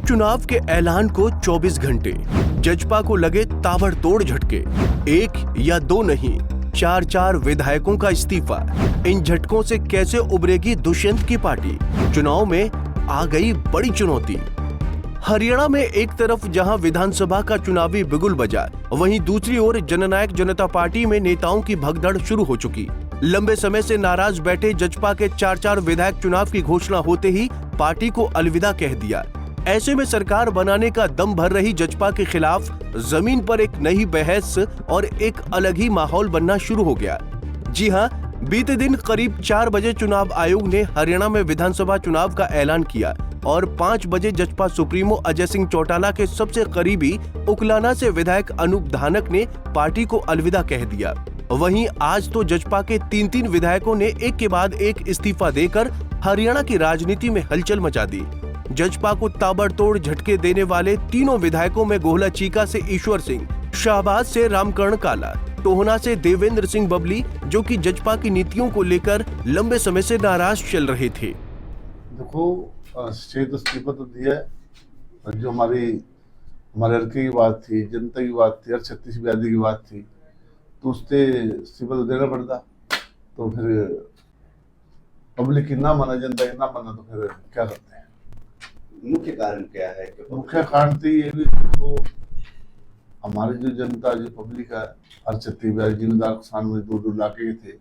उपचुनाव के ऐलान को 24 घंटे, जजपा को लगे ताबड़तोड़ झटके। एक या दो नहीं, 4 विधायकों का इस्तीफा। इन झटकों से कैसे उबरेगी दुष्यंत की पार्टी? चुनाव में आ गई बड़ी चुनौती। हरियाणा में एक तरफ जहां विधानसभा का चुनावी बिगुल बजा, वहीं दूसरी ओर जननायक जनता पार्टी में नेताओं की भगदड़ शुरू हो चुकी। लंबे समय से नाराज बैठे जजपा के 4 विधायक चुनाव की घोषणा होते ही पार्टी को अलविदा कह दिया। ऐसे में सरकार बनाने का दम भर रही जजपा के खिलाफ जमीन पर एक नई बहस और एक अलग ही माहौल बनना शुरू हो गया। जी हां, बीते दिन करीब 4 बजे चुनाव आयोग ने हरियाणा में विधानसभा चुनाव का ऐलान किया और 5 बजे जजपा सुप्रीमो अजय सिंह चौटाला के सबसे करीबी उकलाना से विधायक अनूप धानक ने पार्टी को अलविदा कह दिया। वहीं आज तो जजपा के 3 विधायकों ने एक के बाद एक इस्तीफा देकर हरियाणा की राजनीति में हलचल मचा दी। जजपा को ताबड़तोड़ झटके देने वाले तीनों विधायकों में गोहला चीका से ईश्वर सिंह, शाहबाद से रामकरण काला, टोहना से देवेंद्र सिंह बबली, जो कि जजपा की नीतियों को लेकर लंबे समय से नाराज चल रहे थे। देखो, स्टेट इस्तीफा तो दिया है। जो हमारे हल्के की बात थी, जनता की बात थी और छत्तीस ब्यादी की बात थी, तो उससे इस्तीफा तो देना पड़ता। तो फिर पब्लिक की ना माना, जनता की ना माना, तो फिर क्या करते हैं? मुख्य कारण क्या है? मुख्य कारण तो ये भी तो हमारी जो जनता, जो पब्लिक है, हर छत्तीस ब्यादी जिम्मेदार किसान मजदूर इलाके के थे,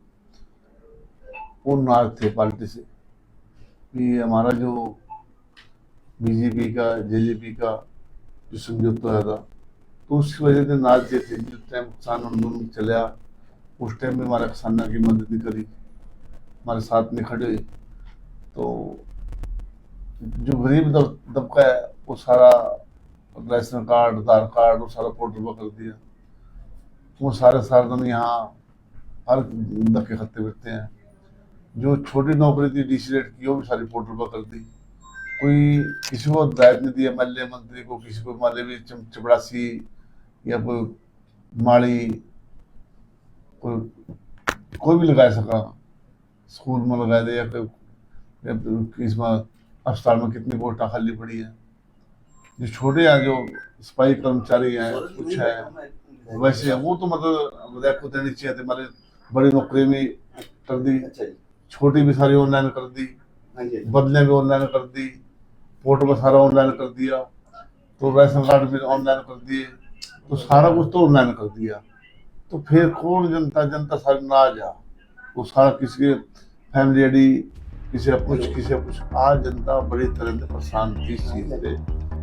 वो नाराज थे पार्टी से कि हमारा जो बीजेपी का जेजेपी का जो समझौता हुआ था, तो उसकी वजह से नाराज थे। जिस टाइम किसान आंदोलन चला, उस टाइम में हमारे किसानों की मदद नहीं करी, हमारे साथ में खड़े। तो जो गरीब दबका है, वो सारा राशन कार्ड, आधार कार्ड, वो सारा पोर्टल पर कर दिया। वो सारे दिन यहाँ हर धक्के खाते फिरते हैं। जो छोटी नौकरी थी डीसी रेट की, वो भी सारी पोर्टल पर कर दी। कोई किसी को दायित्व नहीं दिया, एमएलए मंत्री को, किसी को माले भी चपड़ासी या कोई माड़ी, कोई भी लगा सका। स्कूल में लगा दे या कोई इसमें अस्पताल में कितनी पोस्टें खाली पड़ी है। जो छोटे हैं, जो सिपाही कर्मचारी हैं, कुछ है वैसे है, वो तो मतलब विधायक को देनी चाहिए थे। हमारे बड़ी नौकरी में कर दी, छोटी भी सारी ऑनलाइन कर दी, बदले भी ऑनलाइन कर दी, पोर्टल में सारा ऑनलाइन कर दिया, तो राशन कार्ड भी ऑनलाइन कर दिए, तो सारा कुछ तो ऑनलाइन कर दिया। तो फिर कौन जनता सारी नाराज आ, वो सारा किसी के फैमिली आईडी, किसी कुछ। आज जनता बड़ी तरह से परेशान थी इस चीज से।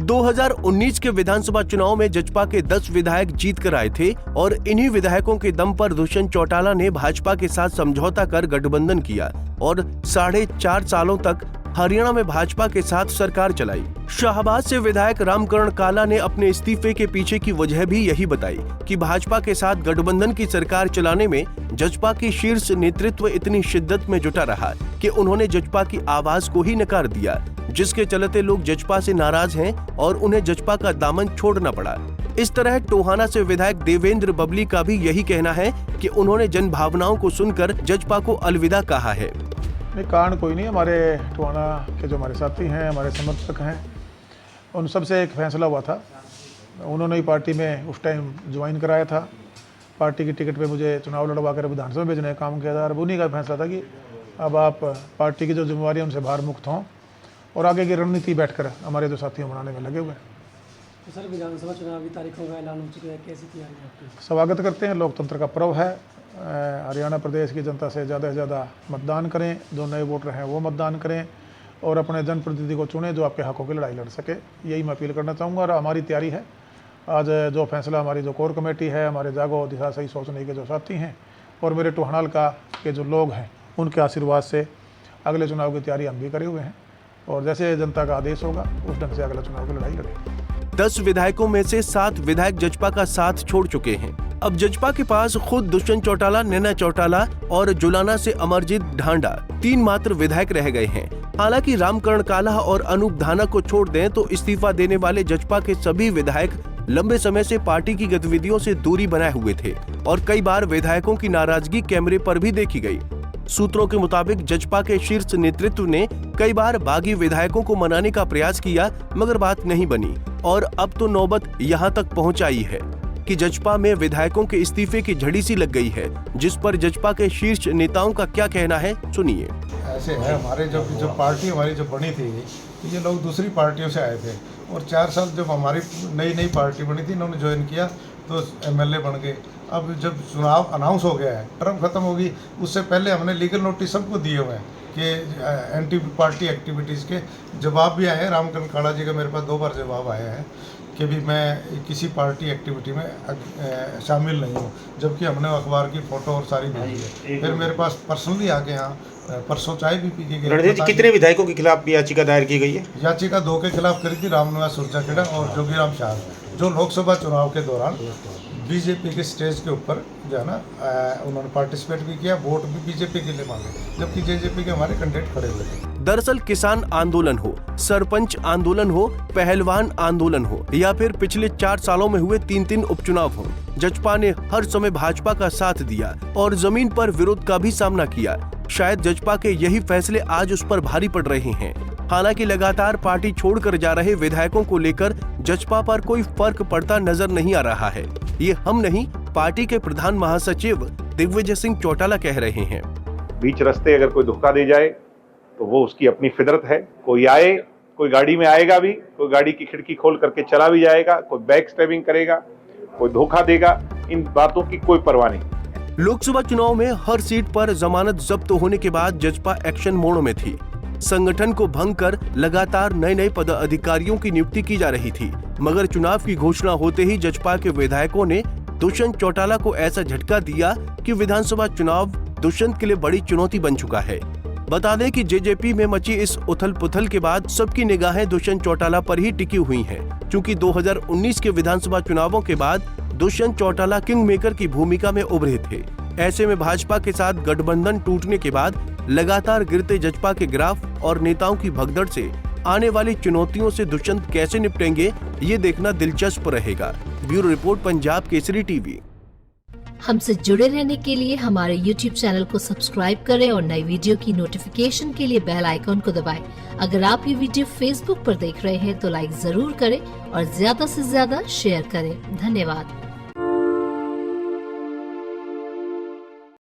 2019 के विधानसभा चुनाव में जजपा के 10 विधायक जीत कर आए थे और इन्हीं विधायकों के दम पर दुष्यंत चौटाला ने भाजपा के साथ समझौता कर गठबंधन किया और 4.5 सालों तक हरियाणा में भाजपा के साथ सरकार चलाई। शाहबाद से विधायक रामकरण काला ने अपने इस्तीफे के पीछे की वजह भी यही बताई कि भाजपा के साथ गठबंधन की सरकार चलाने में जजपा की शीर्ष नेतृत्व इतनी शिद्दत में जुटा रहा कि उन्होंने जजपा की आवाज को ही नकार दिया, जिसके चलते लोग जजपा से नाराज हैं और उन्हें जजपा का दामन छोड़ना पड़ा। इस तरह टोहाना से विधायक देवेंद्र बबली का भी यही कहना है कि उन्होंने जन भावनाओं को सुनकर जजपा को अलविदा कहा है। नहीं, कारण कोई नहीं। हमारे टोहाना के जो हमारे साथी हैं, हमारे समर्थक हैं, उन सबसे एक फैसला हुआ था। उन्होंने ही पार्टी में उस टाइम ज्वाइन कराया था। पार्टी की टिकट पे मुझे चुनाव लड़वा कर विधानसभा भेजने का काम किया था और उन्हीं का फैसला था कि अब आप पार्टी की जो जिम्मेवारी है उनसे बाहर मुक्त हों और आगे की रणनीति बैठकर हमारे जो साथियों बनाने में लगे हुए हैं। तो सर, विधानसभा चुनाव की तारीखों का ऐलान हो चुका है, कैसी तैयारी है आपकी? स्वागत करते हैं, लोकतंत्र का पर्व है। हरियाणा प्रदेश की जनता से ज़्यादा मतदान करें, जो नए वोटर हैं वो मतदान करें और अपने जनप्रतिनिधि को चुनें जो आपके हकों की लड़ाई लड़ सके। यही मैं अपील करना चाहूँगा और हमारी तैयारी है। आज जो फैसला हमारी जो कोर कमेटी है, हमारे जागो दिशा सही सोचने के जो साथी हैं और मेरे टोहाना का के जो लोग हैं, उनके आशीर्वाद से अगले चुनाव की तैयारी हम भी करे हुए हैं और जैसे जनता का आदेश होगा उस ढंग से अगला चुनाव की लड़ाई लड़ेंगे। 10 विधायकों में से 7 विधायक जजपा का साथ छोड़ चुके हैं। अब जजपा के पास खुद दुष्यंत चौटाला, नैना चौटाला और जुलाना से अमरजीत ढांडा 3 मात्र विधायक रह गए हैं। हालांकि रामकरण काला और अनूप धानक को छोड़ दें तो इस्तीफा देने वाले जजपा के सभी विधायक लंबे समय से पार्टी की गतिविधियों से दूरी बनाए हुए थे और कई बार विधायकों की नाराजगी कैमरे पर भी देखी गई। सूत्रों के मुताबिक जजपा के शीर्ष नेतृत्व ने कई बार बागी विधायकों को मनाने का प्रयास किया, मगर बात नहीं बनी और अब तो नौबत यहां तक पहुंच आई है कि जजपा में विधायकों के इस्तीफे की झड़ी सी लग गई है, जिस पर जजपा के शीर्ष नेताओं का क्या कहना है, सुनिए। ऐसे है, हमारे जो पार्टी हमारी जो बनी थी, ये लोग दूसरी पार्टियों से आए थे और 4 साल जब हमारी नई पार्टी बनी थी, इन्होंने ज्वाइन किया तो एमएलए बन गए। अब जब चुनाव अनाउंस हो गया है, टर्म खत्म होगी, उससे पहले हमने लीगल नोटिस सबको दिए हुए हैं कि एंटी पार्टी एक्टिविटीज़ के जवाब भी आए हैं। रामकरण काड़ा जी का मेरे पास 2 बार जवाब आया है कि भी मैं किसी पार्टी एक्टिविटी में शामिल नहीं हूँ, जबकि हमने अखबार की फ़ोटो और सारी भेजी है। फिर मेरे पास पर्सनली आके यहाँ परसों चाय भी पी के गए। कितने विधायकों के खिलाफ याचिका दायर की गई है? याचिका 2 के खिलाफ करी थी, रामनिवास सुरजाखेड़ा और जोगीराम शाह, जो लोकसभा चुनाव के दौरान बीजेपी के स्टेज के ऊपर जो है ना उन्होंने पार्टिसिपेट भी किया, वोट भी बीजेपी के लिए मांगे, जबकि जेजेपी के हमारे कैंडिडेट खड़े हुए थे। दरअसल किसान आंदोलन हो, सरपंच आंदोलन हो, पहलवान आंदोलन हो या फिर पिछले 4 सालों में हुए 3 उपचुनाव हो, जजपा ने हर समय भाजपा का साथ दिया और जमीन पर विरोध का भी सामना किया। शायद जजपा के यही फैसले आज उस पर भारी पड़ रहे हैं। हालांकि लगातार पार्टी छोड़कर जा रहे विधायकों को लेकर जजपा पर कोई फर्क पड़ता नजर नहीं आ रहा है। ये हम नहीं, पार्टी के प्रधान महासचिव दिग्विजय सिंह चौटाला कह रहे हैं। बीच रास्ते अगर कोई धोखा दे जाए तो वो उसकी अपनी फितरत है। कोई आए, कोई गाड़ी में आएगा भी, कोई गाड़ी की खिड़की खोल करके चला भी जाएगा, कोई बैक स्टैबिंग करेगा, कोई धोखा देगा, इन बातों की कोई परवाह नहीं। लोकसभा चुनाव में हर सीट पर जमानत जब्त होने के बाद जजपा एक्शन मोड में थी। संगठन को भंग कर लगातार नए पदाधिकारियों की नियुक्ति की जा रही थी, मगर चुनाव की घोषणा होते ही जजपा के विधायकों ने दुष्यंत चौटाला को ऐसा झटका दिया कि विधानसभा चुनाव दुष्यंत के लिए बड़ी चुनौती बन चुका है। बता दें कि जेजेपी में मची इस उथल पुथल के बाद सबकी निगाहें दुष्यंत चौटाला पर ही टिकी हुई हैं, क्योंकि 2019 के विधानसभा चुनावों के बाद दुष्यंत चौटाला किंग मेकर की भूमिका में उभरे थे। ऐसे में भाजपा के साथ गठबंधन टूटने के बाद लगातार गिरते जजपा के ग्राफ और नेताओं की भगदड़ से आने वाली चुनौतियों से दुष्यंत कैसे निपटेंगे, ये देखना दिलचस्प रहेगा। Bureau report, Punjab Kesari TV. हमसे जुड़े रहने के लिए हमारे YouTube चैनल को सब्सक्राइब करें और नई वीडियो की नोटिफिकेशन के लिए बेल आइकॉन को दबाएं। अगर आप ये वीडियो Facebook पर देख रहे हैं तो लाइक जरूर करें और ज्यादा से ज्यादा शेयर करें। धन्यवाद।